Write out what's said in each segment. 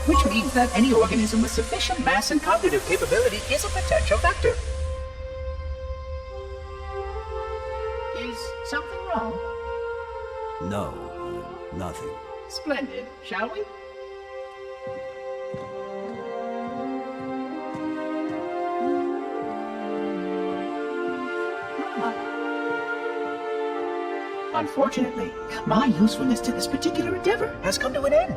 which means that any organism with sufficient mass and cognitive capability is a potential vector. Is something wrong? No, nothing. Splendid, shall we? Unfortunately, my usefulness to this particular endeavor has come to an end.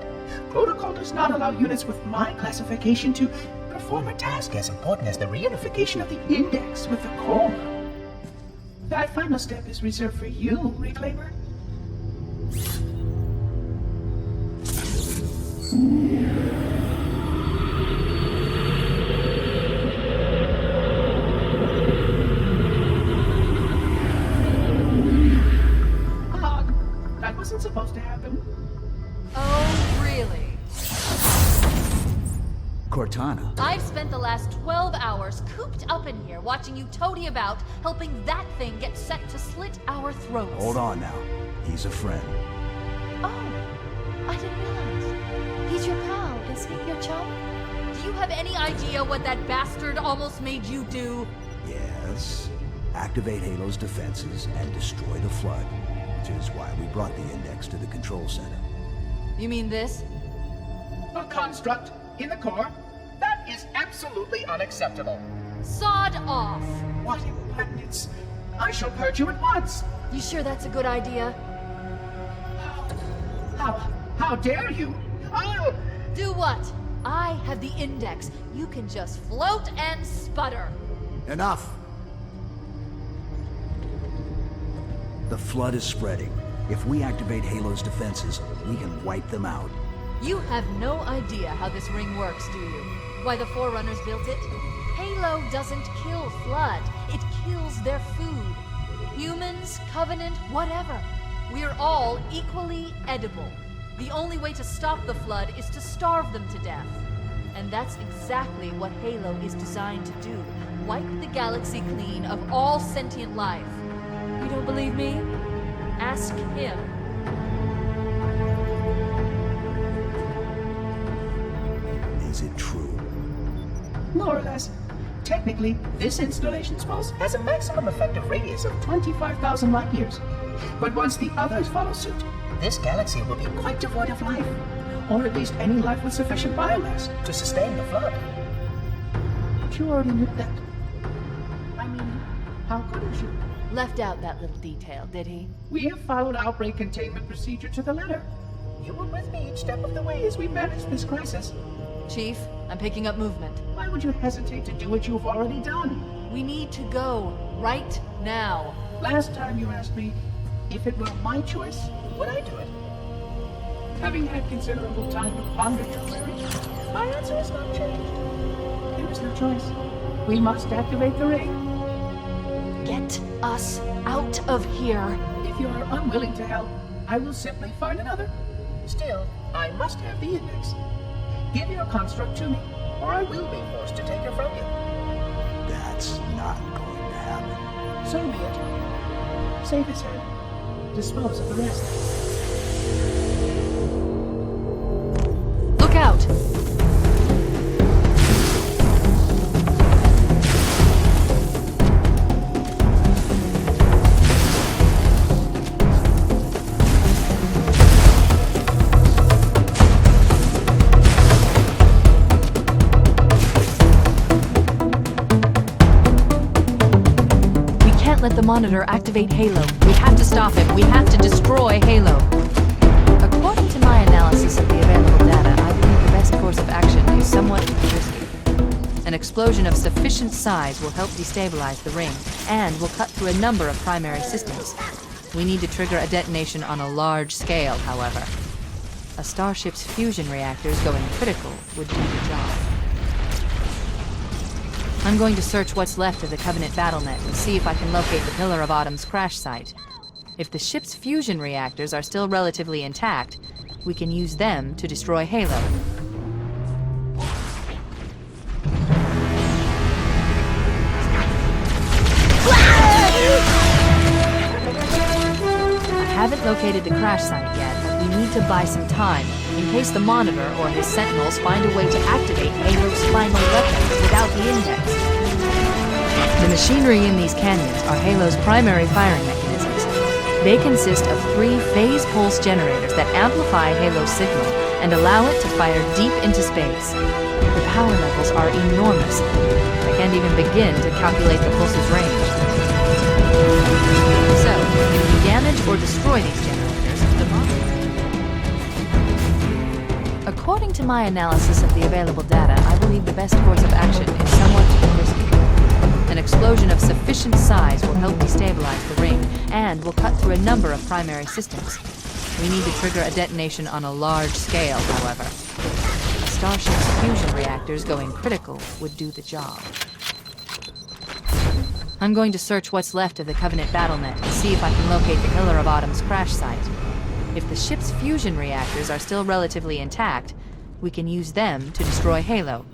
Protocol does not allow units with my classification to perform a task as important as the reunification of the index with the core. That final step is reserved for you, Reclaimer. That wasn't supposed to happen. Oh, really? Cortana. I've spent the last 12 hours cooped up in here watching you toady about, helping that thing get set to slit our throats. Hold on now. He's a friend. Oh, I didn't realize. He's your pal, is he? Your chum? Do you have any idea what that bastard almost made you do? Yes. Activate Halo's defenses and destroy the Flood, which is why we brought the index to the control center. You mean this? A construct in the core? That is absolutely unacceptable. Sod off! What impertinence! I shall purge you at once! You sure that's a good idea? How dare you? Oh! Do what? I have the index. You can just float and sputter. Enough! The Flood is spreading. If we activate Halo's defenses, we can wipe them out. You have no idea how this ring works, do you? Why the Forerunners built it? Halo doesn't kill Flood. It kills their food. Humans, Covenant, whatever. We're all equally edible. The only way to stop the Flood is to starve them to death. And that's exactly what Halo is designed to do. Wipe the galaxy clean of all sentient life. You don't believe me? Ask him. Is it true? More or less. Technically, this installation's pulse has a maximum effective radius of 25,000 light years. But once the others follow suit, this galaxy will be quite devoid of life. Or at least any life with sufficient biomass to sustain the Flood. But you already knew that. I mean, how couldn't you? Left out that little detail, did he? We have followed outbreak containment procedure to the letter. You were with me each step of the way as we managed this crisis. Chief, I'm picking up movement. Why would you hesitate to do what you've already done? We need to go right now. Last time you asked me if it were my choice, would I do it? Having had considerable time to ponder your query, my answer has not changed. There is no choice. We must activate the ring. Get us out of here. If you are unwilling to help, I will simply find another. Still, I must have the index. Give your construct to me, or I will be forced to take it from you. That's not going to happen. So be it. Save his head. Dispose of the rest. Look out! Let the monitor activate Halo. We have to stop him. We have to destroy Halo. According to my analysis of the available data, I believe the best course of action is somewhat risky. An explosion of sufficient size will help destabilize the ring, and will cut through a number of primary systems. We need to trigger a detonation on a large scale, however. A starship's fusion reactors going critical would do the job. I'm going to search what's left of the Covenant BattleNet and see if I can locate the Pillar of Autumn's crash site. If the ship's fusion reactors are still relatively intact, we can use them to destroy Halo. I haven't located the crash site yet, but we need to buy some time. in case the Monitor or his Sentinels find a way to activate Halo's final weapon without the Index. The machinery in these canyons are Halo's primary firing mechanisms. They consist of 3 phase pulse generators that amplify Halo's signal and allow it to fire deep into space. The power levels are enormous. I can't even begin to calculate the pulse's range. So, if we damage or destroy these generators, the Monitor... According to my analysis of the available data, I believe the best course of action is somewhat risky. An explosion of sufficient size will help destabilize the ring, and will cut through a number of primary systems. We need to trigger a detonation on a large scale, however. A Starship's fusion reactors going critical would do the job. I'm going to search what's left of the Covenant BattleNet and see if I can locate the Pillar of Autumn's crash site. If the ship's fusion reactors are still relatively intact, we can use them to destroy Halo.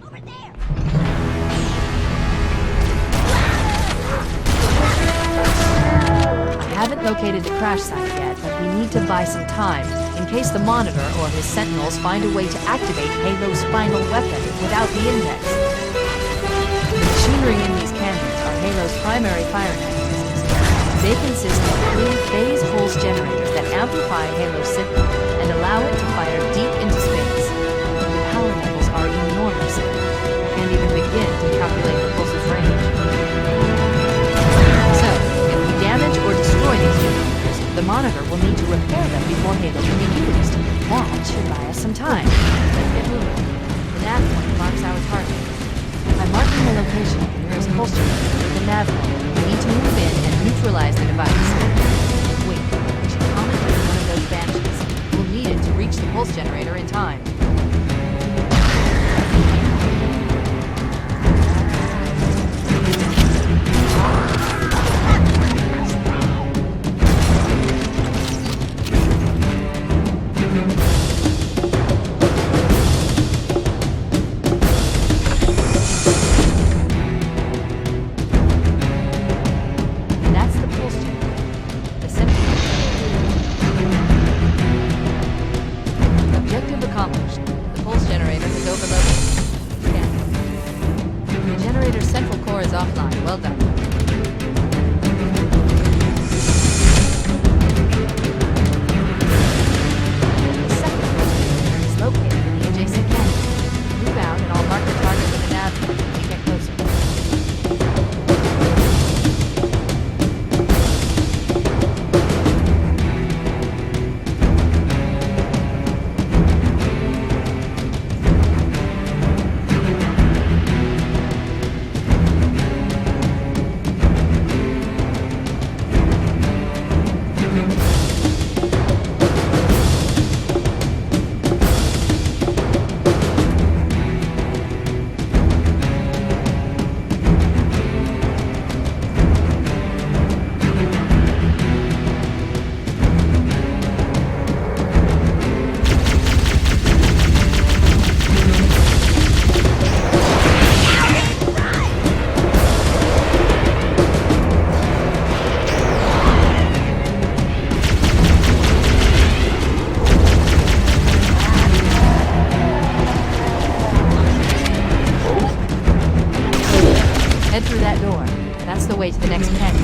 Over there! I haven't located the crash site yet, but we need to buy some time in case the Monitor or his Sentinels find a way to activate Halo's final weapon without the Index. The machinery in these canyons are Halo's primary firing mechanisms. They consist of 3 phase pulse generators that amplify Halo's signal and allow it to fire deep into space. The power levels are enormous. I can't even begin to calculate the pulse's range. So, if we damage or destroy these generators, the Monitor will need to repair them before Halo can be used. That should buy us some time. Let's get moving. The nav point marks our target. I'm marking the location of the nearest pulse generator with the nav point. We need to move in and neutralize the device. Wait, we should commandeer one of those banshees. We'll need it to reach the pulse generator in time. To the next canyon.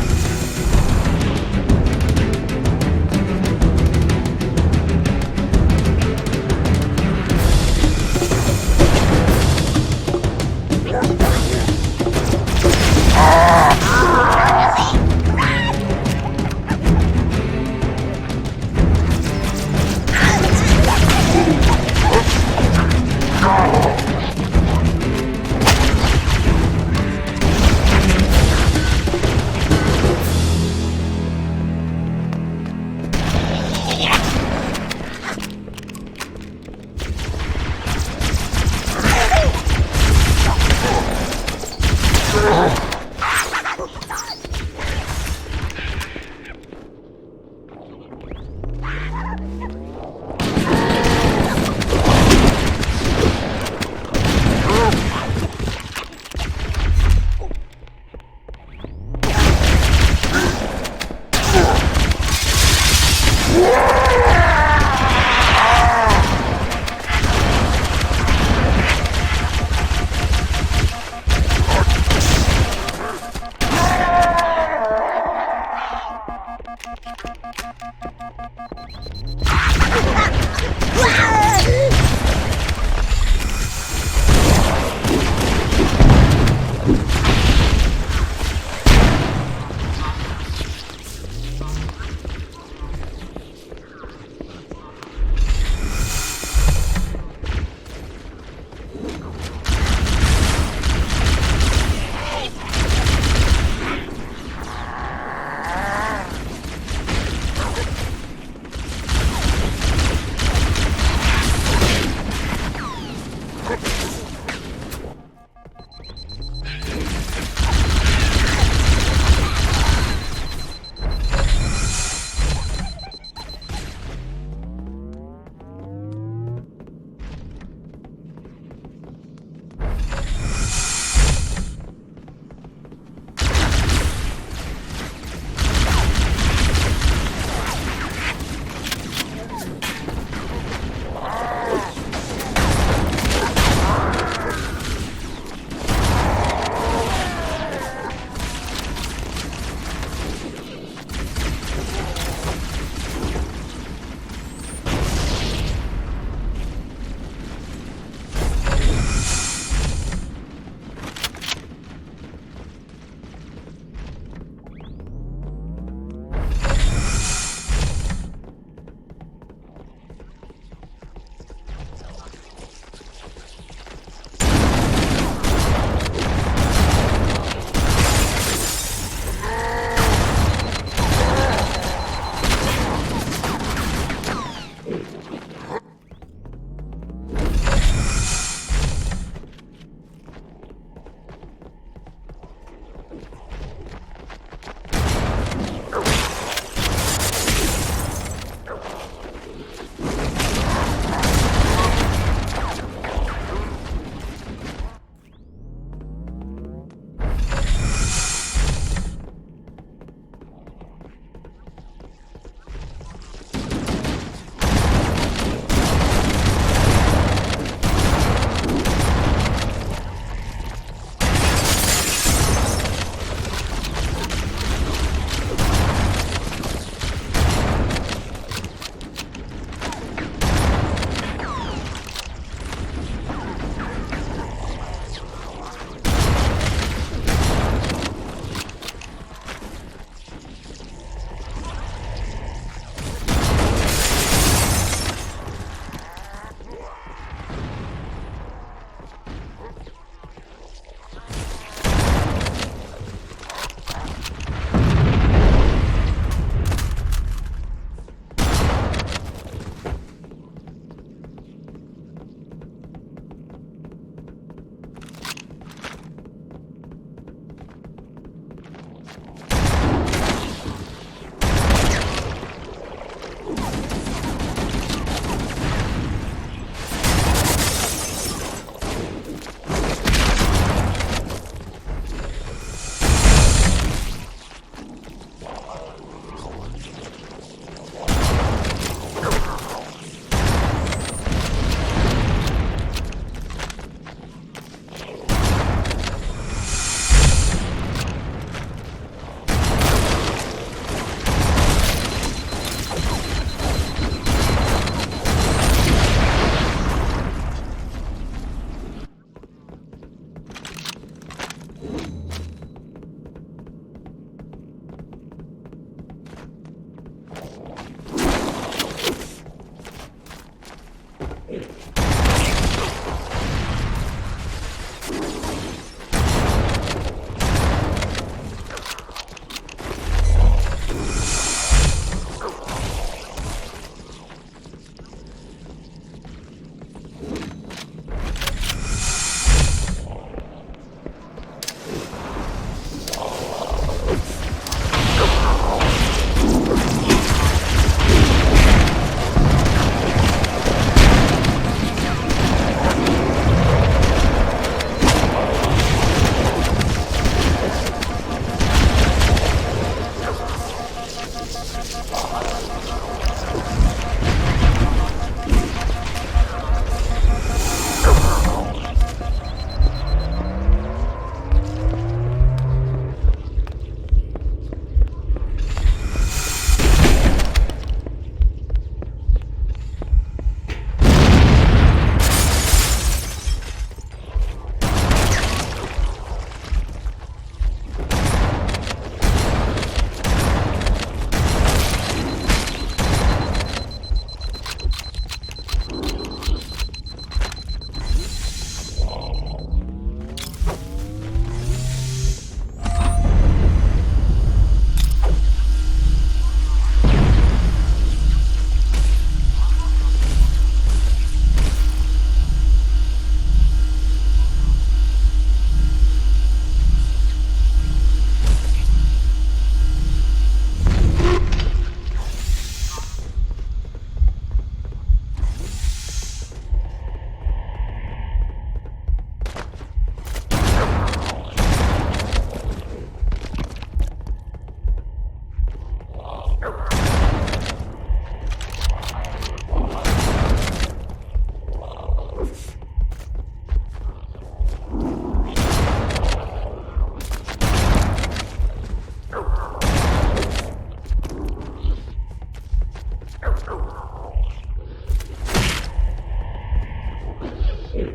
Okay,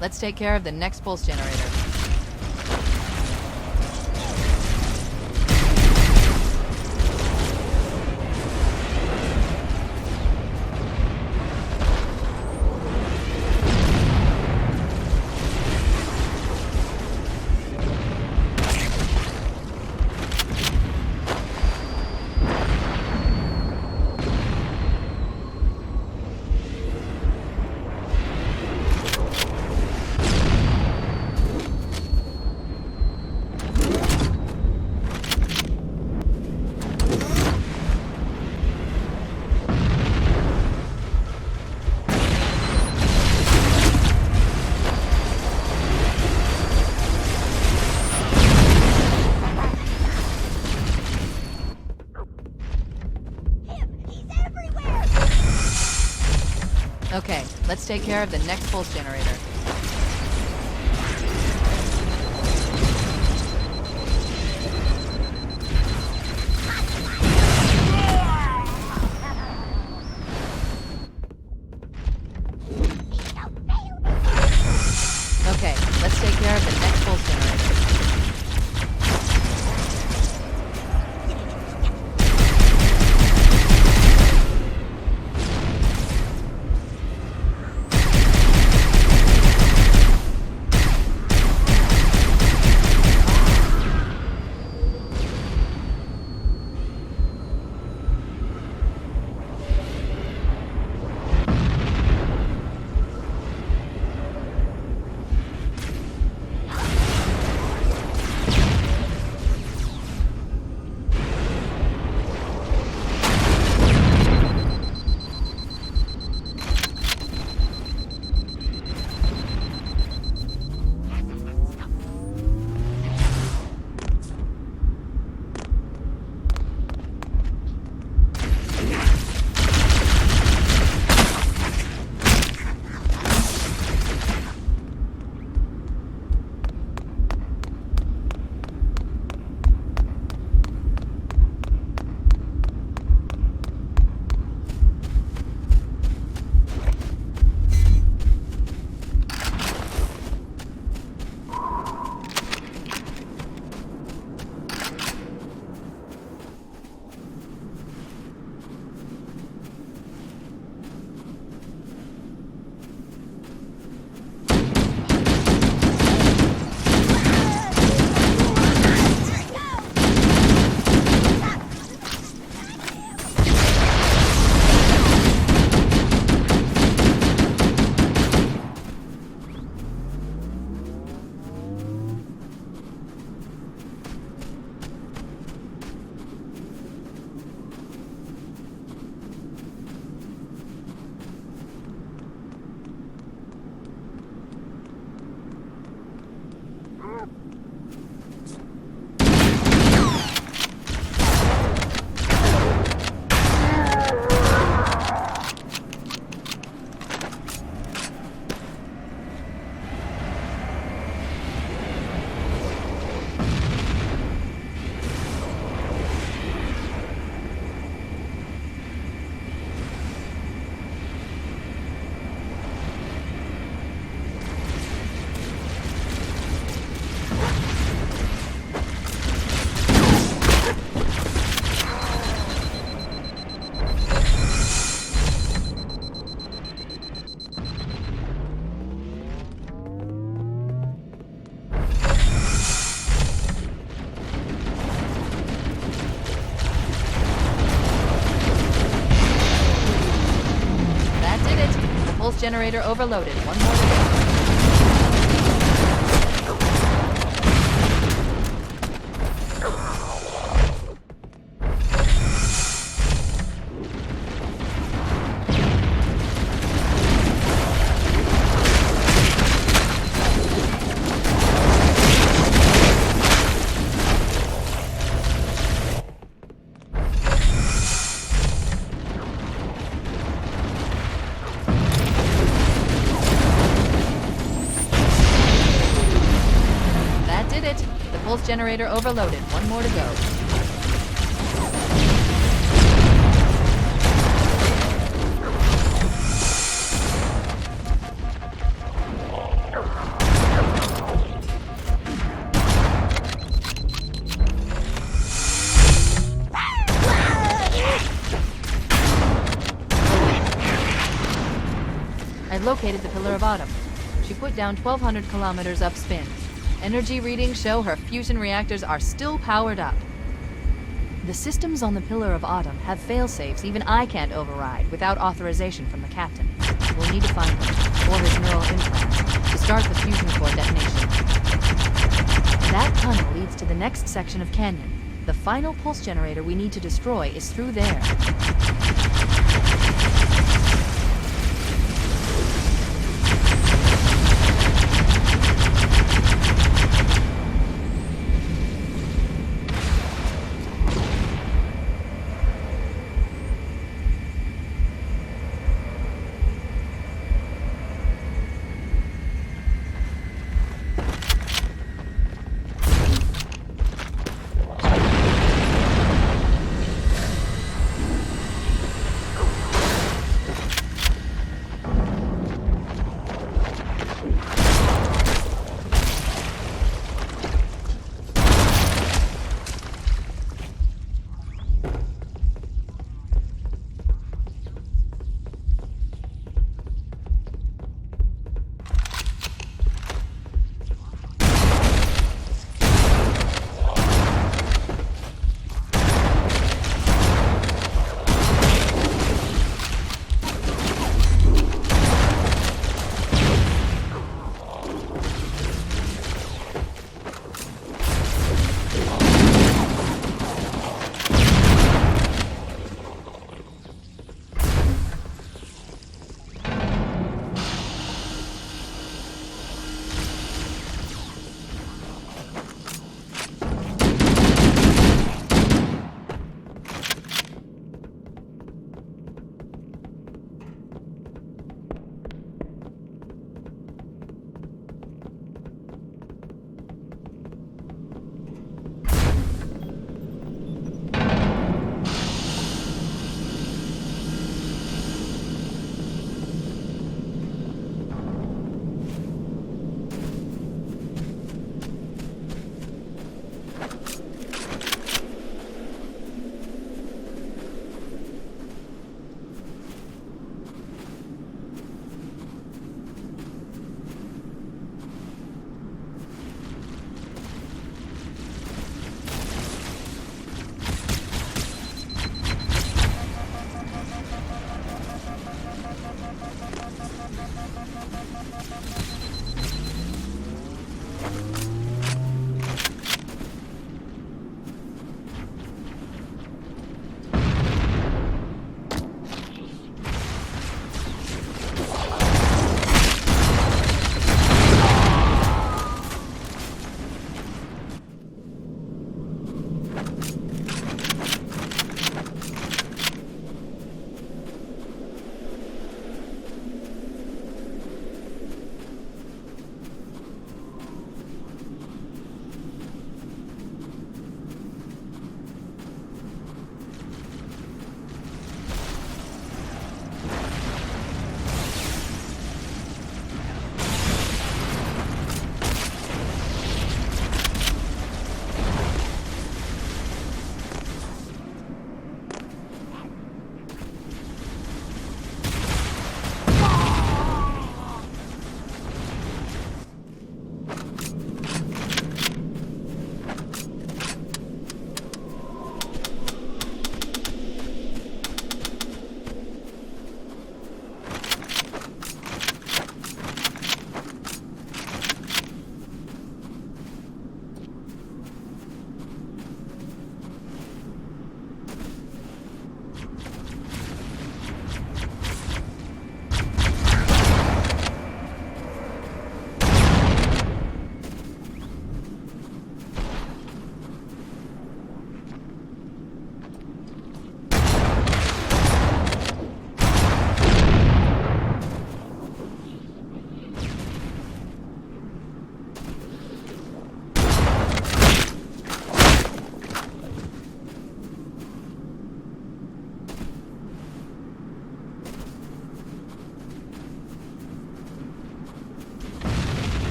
let's take care of the next pulse generator. Okay, let's take care of the next pulse generator. Okay, let's take care of the next pulse generator. Pulse generator overloaded. One more to go. pulse generator overloaded. One more to go. I've located the Pillar of Autumn. She put down 1,200 kilometers upspin. Energy readings show her fusion reactors are still powered up. The systems on the Pillar of Autumn have fail-safes even I can't override without authorization from the captain. We'll need to find him, or his neural implants, to start the fusion core detonation. That tunnel leads to the next section of canyon. The final pulse generator we need to destroy is through there.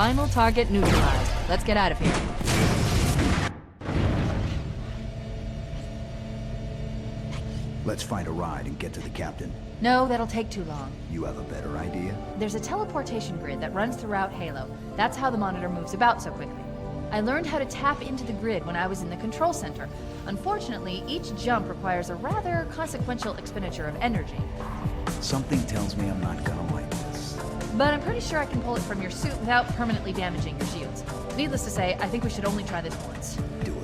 Final target neutralized. Let's get out of here. Let's find a ride and get to the captain. No, that'll take too long. You have a better idea? There's a teleportation grid that runs throughout Halo. That's how the monitor moves about so quickly. I learned how to tap into the grid when I was in the control center. Unfortunately, each jump requires a rather consequential expenditure of energy. Something tells me I'm not gonna like this. But I'm pretty sure I can pull it from your suit without permanently damaging your shields. Needless to say, I think we should only try this once. Do